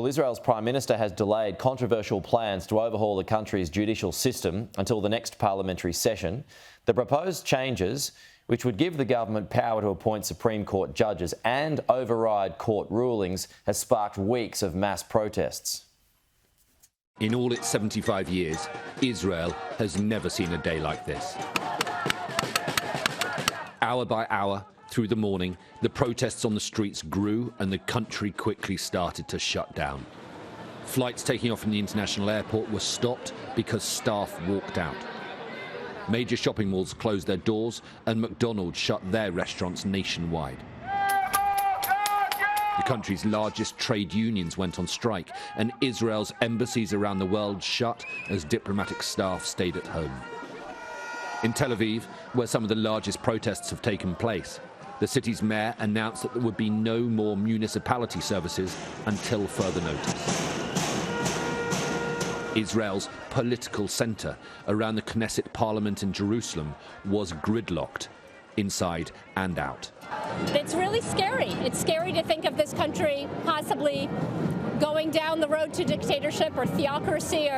Well, Israel's Prime Minister has delayed controversial plans to overhaul the country's judicial system until the next parliamentary session. The proposed changes, which would give the government power to appoint Supreme Court judges and override court rulings, has sparked weeks of mass protests. In all its 75 years, Israel has never seen a day like this. Hour by hour, through the morning, the protests on the streets grew and the country quickly started to shut down. Flights taking off from the international airport were stopped because staff walked out. Major shopping malls closed their doors and McDonald's shut their restaurants nationwide. The country's largest trade unions went on strike, and Israel's embassies around the world shut as diplomatic staff stayed at home. In Tel Aviv, where some of the largest protests have taken place, the city's mayor announced that there would be no more municipality services until further notice. Israel's political centre around the Knesset parliament in Jerusalem was gridlocked, inside and out. It's really scary. It's scary to think of this country possibly going down the road to dictatorship or theocracy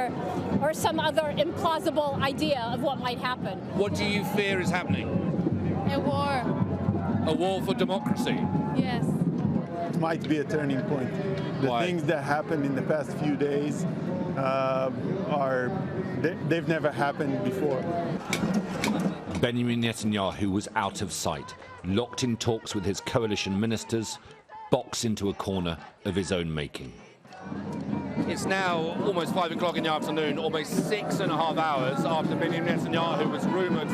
or some other implausible idea of what might happen. What do you fear is happening? A war. A war for democracy? Yes. It might be a turning point. Why? Things that happened in the past few days they've never happened before. Benjamin Netanyahu was out of sight, locked in talks with his coalition ministers, boxed into a corner of his own making. It's now almost 5 o'clock in the afternoon, almost 6.5 hours after Benjamin Netanyahu was rumoured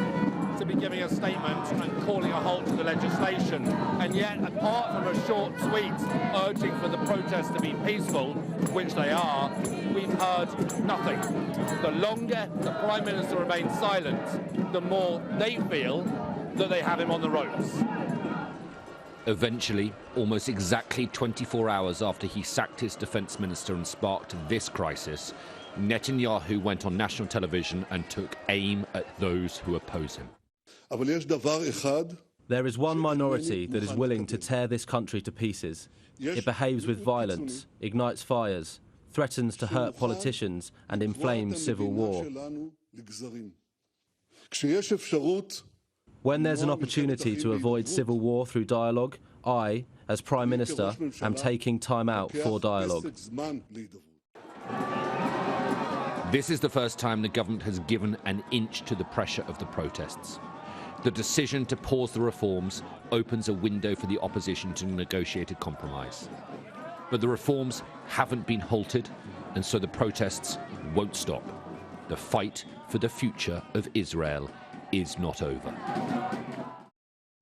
to be giving a statement and calling a halt to the legislation. And yet, apart from a short tweet urging for the protests to be peaceful, which they are, we've heard nothing. The longer the Prime Minister remains silent, the more they feel that they have him on the ropes. Eventually, almost exactly 24 hours after he sacked his defence minister and sparked this crisis, Netanyahu went on national television and took aim at those who oppose him. There is one minority that is willing to tear this country to pieces. It behaves with violence, ignites fires, threatens to hurt politicians and inflames civil war. When there's an opportunity to avoid civil war through dialogue, I, as Prime Minister, am taking time out for dialogue. This is the first time the government has given an inch to the pressure of the protests. The decision to pause the reforms opens a window for the opposition to negotiate a compromise. But the reforms haven't been halted, and so the protests won't stop. The fight for the future of Israel is not over.